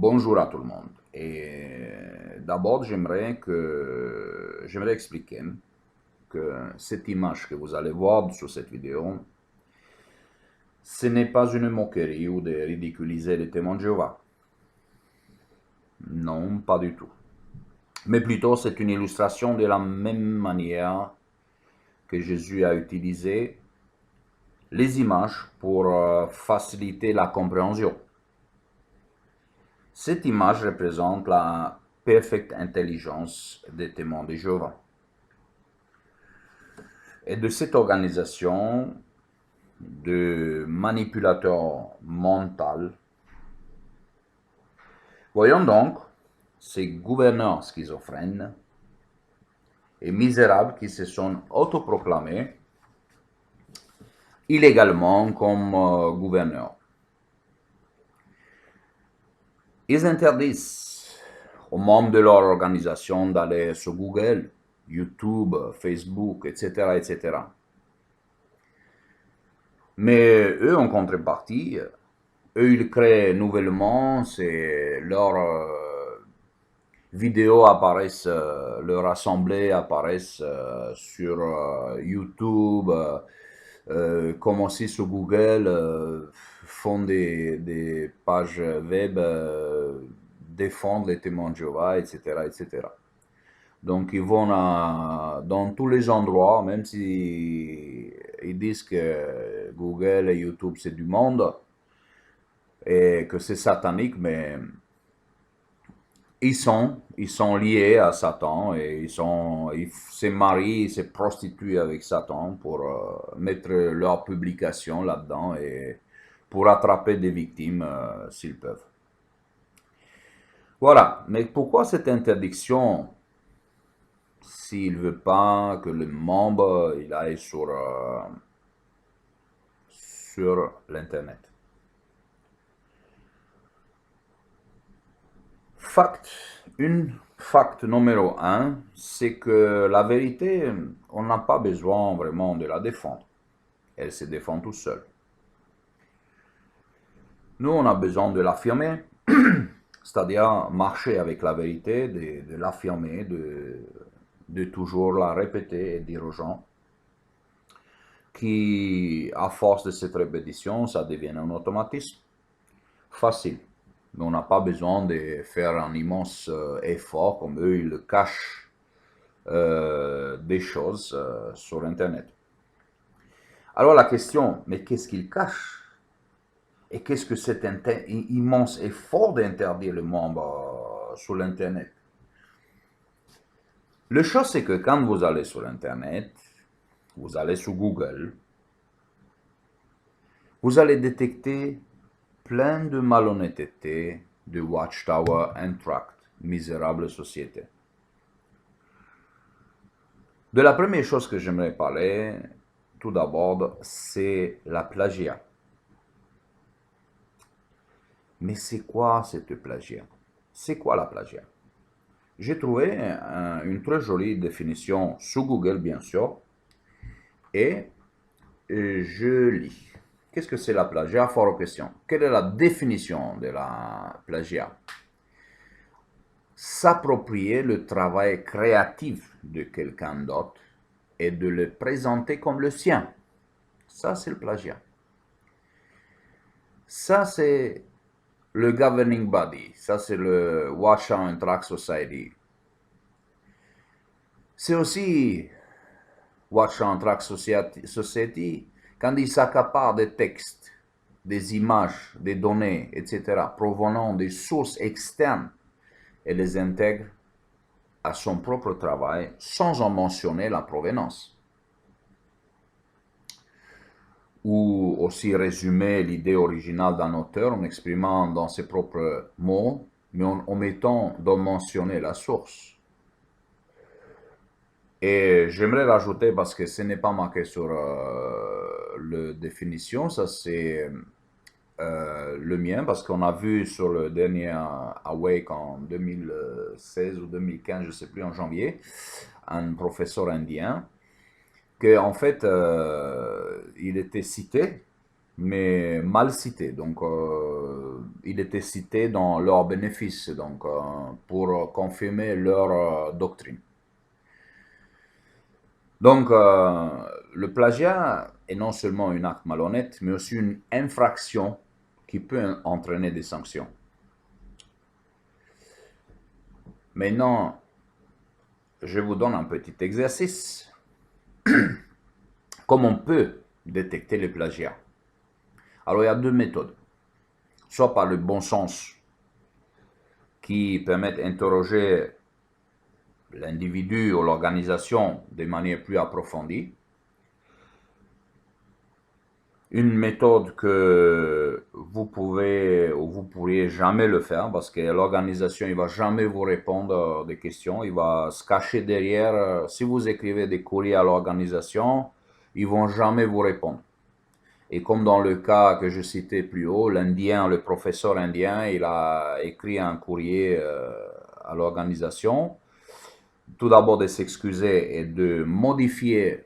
Bonjour à tout le monde. Et d'abord, j'aimerais expliquer que cette image que vous allez voir sur cette vidéo, ce n'est pas une moquerie ou de ridiculiser les témoins de Jéhovah. Non, pas du tout. Mais plutôt, c'est une illustration de la même manière que Jésus a utilisé les images pour faciliter la compréhension. Cette image représente la parfaite intelligence des témoins de Jéhovah. Et de cette organisation de manipulateurs mentaux, voyons donc ces gouverneurs schizophrènes et misérables qui se sont autoproclamés illégalement comme gouverneurs. Ils interdisent aux membres de leur organisation d'aller sur Google, YouTube, Facebook, etc., etc. Mais eux, en contrepartie, eux, ils créent nouvellement, leurs vidéos apparaissent, leurs assemblées apparaissent sur YouTube, comme aussi sur Google, font des pages web, défendent les témoins de Jéhovah, etc., etc. Donc, ils vont dans tous les endroits, même si ils disent que Google et YouTube, c'est du monde et que c'est satanique, mais ils sont liés à Satan et ils se marient, ils se prostituent avec Satan pour mettre leur publication là-dedans et pour attraper des victimes s'ils peuvent. Voilà, mais pourquoi cette interdiction s'il ne veut pas que le membre il aille sur l'Internet? Fact numéro 1, c'est que la vérité, on n'a pas besoin vraiment de la défendre. Elle se défend toute seule. Nous, on a besoin de l'affirmer, c'est-à-dire marcher avec la vérité, de l'affirmer, de toujours la répéter et dire aux gens qui, à force de cette répétition, ça devient un automatisme facile. Mais on n'a pas besoin de faire un immense effort, comme eux, ils le cachent des choses sur Internet. Alors la question, mais qu'est-ce qu'ils cachent? Et qu'est-ce que cet immense effort d'interdire le membre sur l'Internet? Le chose, c'est que quand vous allez sur Internet, vous allez sur Google, vous allez détecter plein de malhonnêteté, de Watchtower and Tract, misérable société. De la première chose que j'aimerais parler, tout d'abord, c'est la plagiat. Mais c'est quoi cette plagiat? C'est quoi la plagiat? J'ai trouvé une très jolie définition sur Google, bien sûr, et je lis. Qu'est-ce que c'est la plagiat? Fort aux questions. Quelle est la définition de la plagiat? S'approprier le travail créatif de quelqu'un d'autre et de le présenter comme le sien. Ça, c'est le plagiat. Ça, c'est le governing body. Ça, c'est le Watchtower and Tract Society. C'est aussi Watchtower and Tract Society quand il s'accapare des textes, des images, des données, etc., provenant des sources externes et les intègre à son propre travail sans en mentionner la provenance. Ou aussi résumer l'idée originale d'un auteur en exprimant dans ses propres mots, mais en omettant de mentionner la source. Et j'aimerais rajouter, parce que ce n'est pas marqué sur la définition, ça c'est le mien, parce qu'on a vu sur le dernier Awake en 2016 ou 2015, je ne sais plus, en janvier, un professeur indien, qu'en fait, il était cité, mais mal cité. Donc, il était cité dans leurs bénéfices, donc pour confirmer leur doctrine. Donc, le plagiat est non seulement un acte malhonnête, mais aussi une infraction qui peut entraîner des sanctions. Maintenant, je vous donne un petit exercice. Comment on peut détecter les plagiats? Alors, il y a deux méthodes. Soit par le bon sens, qui permet d'interroger l'individu ou l'organisation de manière plus approfondie. Une méthode que vous pouvez ou vous pourriez jamais le faire parce que l'organisation il va jamais vous répondre des questions, il va se cacher derrière. Si vous écrivez des courriers à l'organisation, ils vont jamais vous répondre. Et comme dans le cas que je citais plus haut, l'Indien, le professeur indien, il a écrit un courrier à l'organisation, tout d'abord de s'excuser et de modifier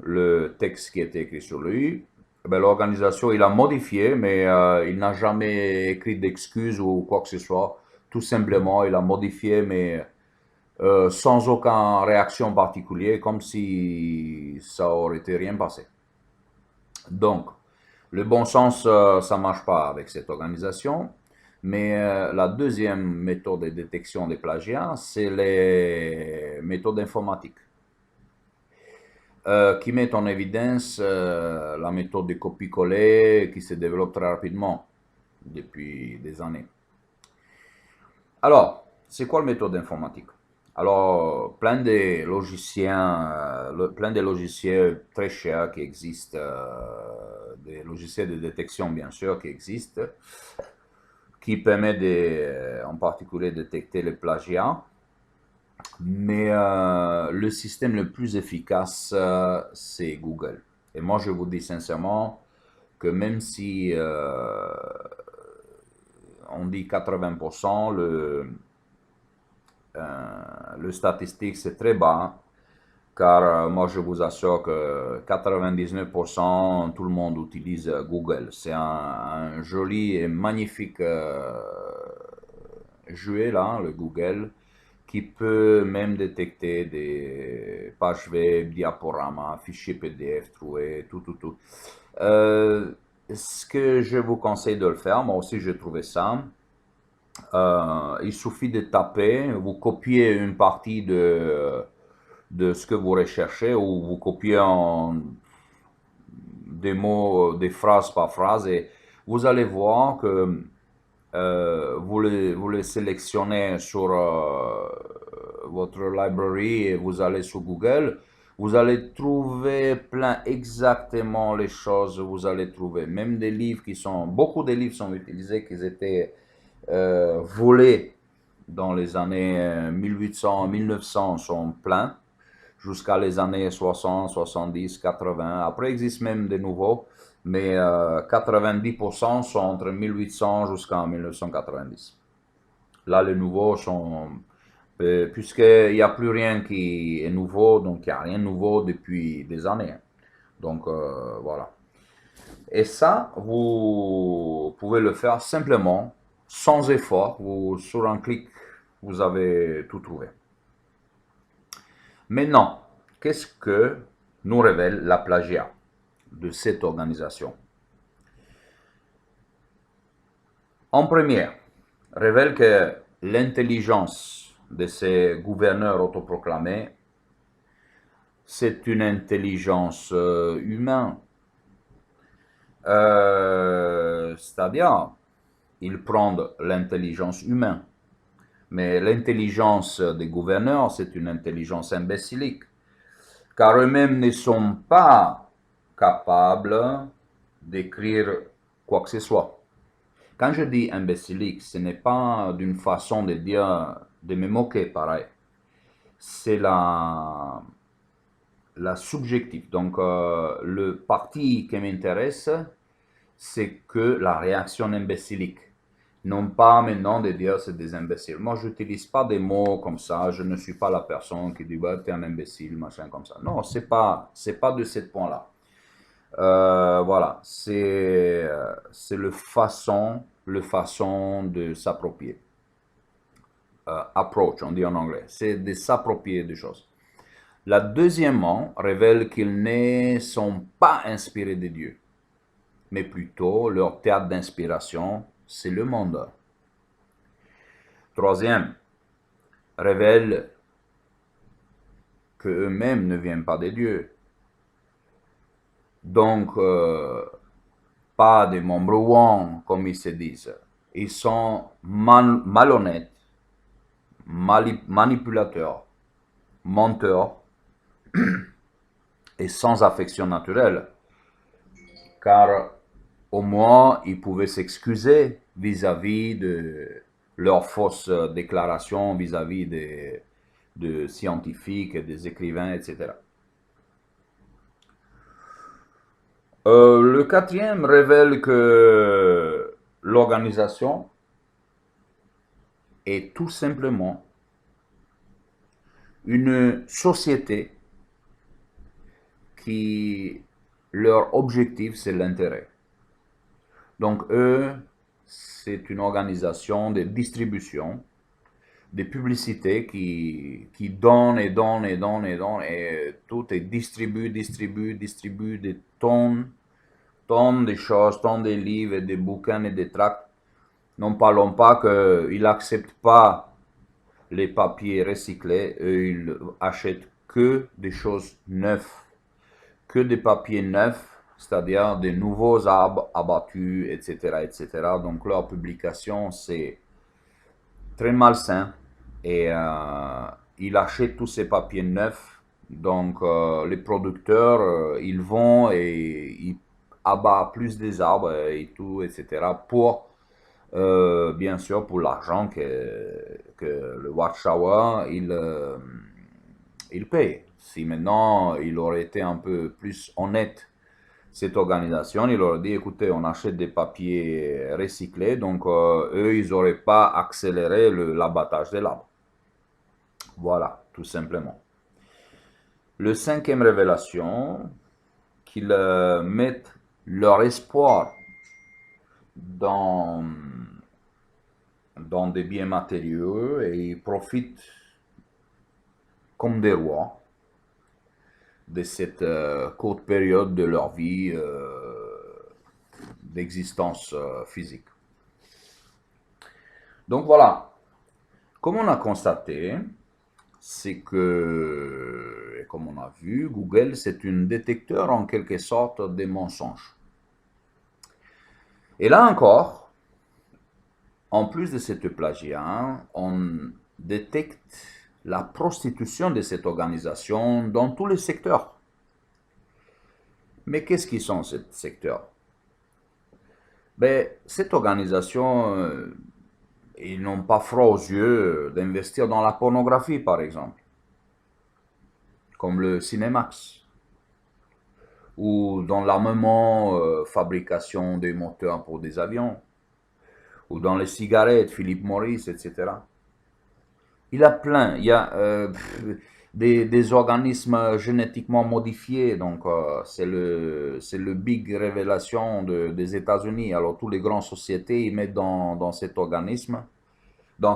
le texte qui était écrit sur lui. Ben, l'organisation, il a modifié, mais il n'a jamais écrit d'excuses ou quoi que ce soit. Tout simplement, il a modifié, mais sans aucune réaction particulière, comme si ça aurait été rien passé. Donc, le bon sens, ça ne marche pas avec cette organisation. Mais la deuxième méthode de détection des plagiats, c'est les méthodes informatiques. Qui mettent en évidence la méthode de copie-coller qui se développe très rapidement depuis des années. Alors, c'est quoi la méthode informatique? Alors, plein de logiciels très chers qui existent, des logiciels de détection bien sûr qui existent, qui permettent en particulier de détecter les plagiats. Mais le système le plus efficace, c'est Google. Et moi, je vous dis sincèrement que même si on dit 80%, le statistique c'est très bas, car moi je vous assure que 99% tout le monde utilise Google. C'est un joli et magnifique jouet là, le Google, qui peut même détecter des pages web, diaporamas, fichiers PDF trouvés, tout. Ce que je vous conseille de le faire, moi aussi j'ai trouvé ça. Il suffit de taper, vous copiez une partie de ce que vous recherchez ou vous copiez des mots, des phrases par phrase et vous allez voir que vous les sélectionnez sur votre library et vous allez sur Google, vous allez trouver plein exactement les choses, vous allez trouver même des livres beaucoup de livres sont utilisés, qui étaient volés dans les années 1800, 1900 sont pleins, jusqu'à les années 60, 70, 80. Après, il existe même des nouveaux, mais 90% sont entre 1800 jusqu'en 1990. Là, les nouveaux sont... puisqu'il n'y a plus rien qui est nouveau, donc il n'y a rien de nouveau depuis des années. Donc, voilà. Et ça, vous pouvez le faire simplement, sans effort. Sur un clic, vous avez tout trouvé. Maintenant, qu'est-ce que nous révèle la plagiat de cette organisation? En première, révèle que l'intelligence de ces gouverneurs autoproclamés, c'est une intelligence humaine. C'est-à-dire, ils prennent l'intelligence humaine. Mais l'intelligence des gouverneurs, c'est une intelligence imbécilique, car eux-mêmes ne sont pas capables d'écrire quoi que ce soit. Quand je dis imbécilique, ce n'est pas d'une façon de dire, de me moquer, pareil. C'est la subjective. Donc, le parti qui m'intéresse, c'est que la réaction imbécilique. Non pas maintenant de dire c'est des imbéciles. Moi, je n'utilise pas des mots comme ça. Je ne suis pas la personne qui dit bah, t'es un imbécile, machin comme ça. Non, c'est pas de ce point-là. Voilà, c'est le façon de s'approprier. Approach, on dit en anglais. C'est de s'approprier des choses. La deuxièmement révèle qu'ils ne sont pas inspirés de Dieu, mais plutôt leur théâtre d'inspiration, c'est le monde. Troisième, révèle qu'eux-mêmes ne viennent pas de Dieu. Donc, pas des membres ouans, comme ils se disent. Ils sont malhonnêtes, manipulateurs, menteurs et sans affection naturelle. Car au moins, ils pouvaient s'excuser vis-à-vis de leurs fausses déclarations vis-à-vis de scientifiques, des écrivains, etc. Le quatrième révèle que l'organisation est tout simplement une société qui, leur objectif, c'est l'intérêt. Donc eux, c'est une organisation de distribution, des publicités qui donnent et donnent et donnent et donnent, et tout est distribué, des tonnes, tonnes de choses, tonnes de livres, et des bouquins et des tracts. N'en parlons pas qu'ils n'acceptent pas les papiers recyclés, eux, ils achètent que des choses neuves, que des papiers neufs, c'est-à-dire des nouveaux arbres abattus, etc., etc. Donc leur publication, c'est très malsain et ils achètent tous ces papiers neufs. Donc les producteurs, ils vont et ils abattent plus des arbres et tout, etc. pour bien sûr pour l'argent que le Watchtower il paye. Si maintenant il aurait été un peu plus honnête, cette organisation, il aurait dit, écoutez, on achète des papiers recyclés, donc eux, ils n'auraient pas accéléré l'abattage de l'arbre. Voilà, tout simplement. Le cinquième révélation, qu'ils mettent leur espoir dans, dans des biens matériaux et ils profitent comme des rois de cette courte période de leur vie d'existence physique. Donc voilà, comme on a constaté, c'est que, et comme on a vu, Google, c'est un détecteur en quelque sorte des mensonges. Et là encore, en plus de cette plagiat, on détecte la prostitution de cette organisation dans tous les secteurs. Mais qu'est-ce qu'ils sont ces secteurs? Ben, cette organisation, ils n'ont pas froid aux yeux d'investir dans la pornographie, par exemple, comme le Cinemax, ou dans l'armement, fabrication des moteurs pour des avions, ou dans les cigarettes, Philip Morris, etc. Il y a plein, il y a des organismes génétiquement modifiés, donc c'est le big révélation des États-Unis. Alors, toutes les grandes sociétés, ils mettent dans cet organisme, dans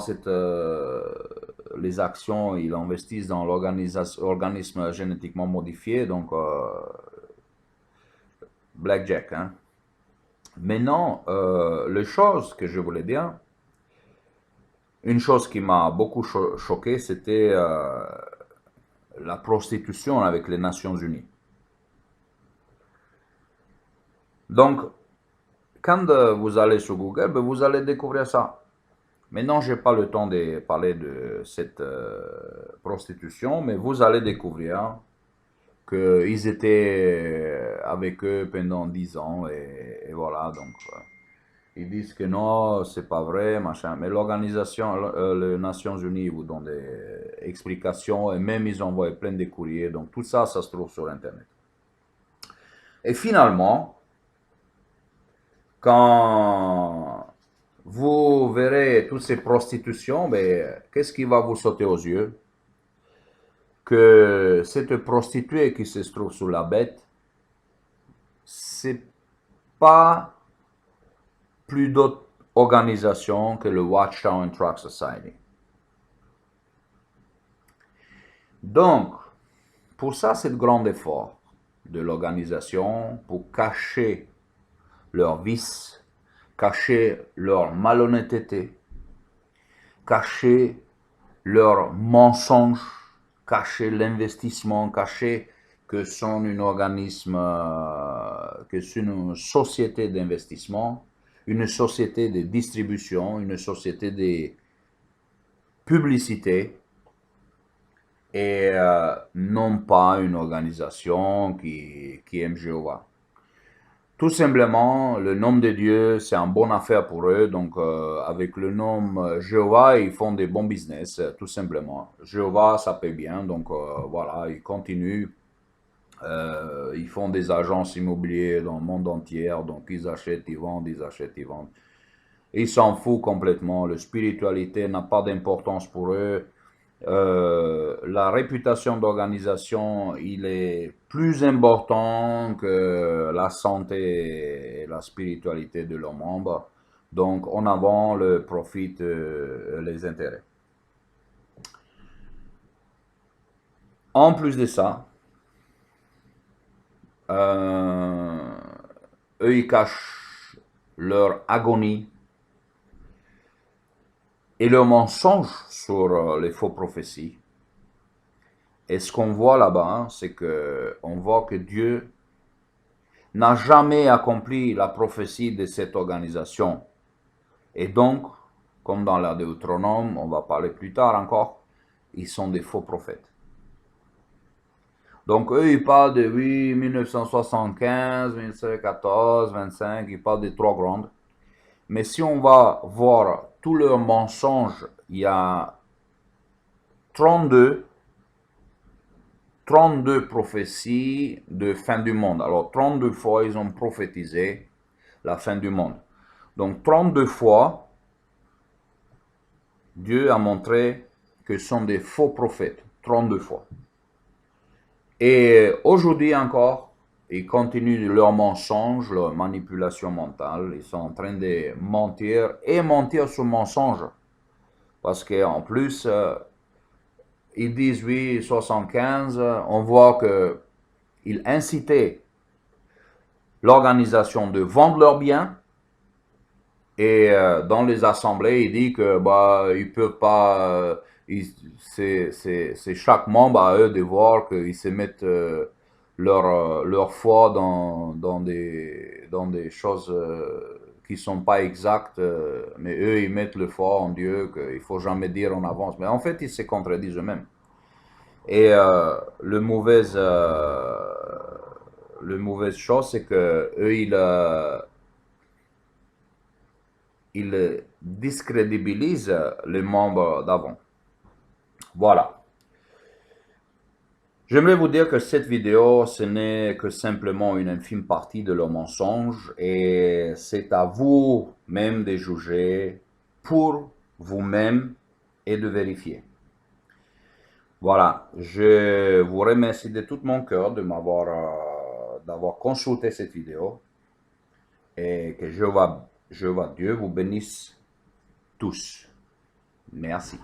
les actions, ils investissent dans l'organisme génétiquement modifié, donc Blackjack. Hein. Maintenant, les choses que je voulais dire, une chose qui m'a beaucoup choqué, c'était la prostitution avec les Nations Unies. Donc, quand vous allez sur Google, ben, vous allez découvrir ça. Maintenant, je n'ai pas le temps de parler de cette prostitution, mais vous allez découvrir qu'ils étaient avec eux pendant 10 ans, et voilà, donc ils disent que non, c'est pas vrai, machin, mais l'organisation, les Nations Unies vous donnent des explications, et même ils envoient plein de courriers, donc tout ça, ça se trouve sur Internet. Et finalement, quand vous verrez toutes ces prostitutions, ben, qu'est-ce qui va vous sauter aux yeux? Que cette prostituée qui se trouve sous la bête, c'est pas plus d'autres organisations que le Watchtower Tract Society. Donc, pour ça, c'est le grand effort de l'organisation pour cacher leurs vices, cacher leur malhonnêteté, cacher leurs mensonges, cacher l'investissement, cacher que sont un organisme, que c'est une société d'investissement, une société de distribution, une société de publicité, et non pas une organisation qui aime Jéhovah. Tout simplement, le nom de Dieu, c'est une bonne affaire pour eux. Donc, avec le nom Jéhovah, ils font des bons business, tout simplement. Jéhovah, ça paye bien. Donc, voilà, ils continuent. Ils font des agences immobilières dans le monde entier. Donc, ils achètent, ils vendent, ils achètent, ils vendent. Ils s'en foutent complètement. La spiritualité n'a pas d'importance pour eux. La réputation d'organisation, il est plus important que la santé et la spiritualité de leurs membres. Donc, en avant le profit, les intérêts. En plus de ça, eux, ils cachent leur agonie et leur mensonge sur les faux prophéties. Et ce qu'on voit là-bas, c'est qu'on voit que Dieu n'a jamais accompli la prophétie de cette organisation. Et donc, comme dans la Deutéronome, on va parler plus tard encore, ils sont des faux prophètes. Donc, eux, ils parlent de, oui, 1975, 1914, 25, ils parlent des trois grandes. Mais si on va voir tous leurs mensonges, il y a 32 prophéties de fin du monde. Alors, 32 fois, ils ont prophétisé la fin du monde. Donc, 32 fois, Dieu a montré que ce sont des faux prophètes. 32 fois. Et aujourd'hui encore, ils continuent leurs mensonges, leur manipulation mentale. Ils sont en train de mentir et mentir sur mensonge. Parce qu'en plus, ils disent oui, 75, on voit qu'ils incitaient l'organisation de vendre leurs biens. Et dans les assemblées, il dit que ils peuvent pas, c'est chaque membre à eux de voir qu'ils se mettent leur foi dans des choses qui sont pas exactes, mais eux ils mettent le foi en Dieu qu'il faut jamais dire en avance. Mais en fait, ils se contredisent eux-mêmes. Et le mauvaise chose, c'est que eux ils discrédibilisent les membres d'avant. Voilà. J'aimerais vous dire que cette vidéo, ce n'est que simplement une infime partie de leurs mensonges et c'est à vous-même de juger pour vous-même et de vérifier. Voilà, je vous remercie de tout mon cœur de d'avoir consulté cette vidéo et que Jéhovah Dieu vous bénisse tous. Merci.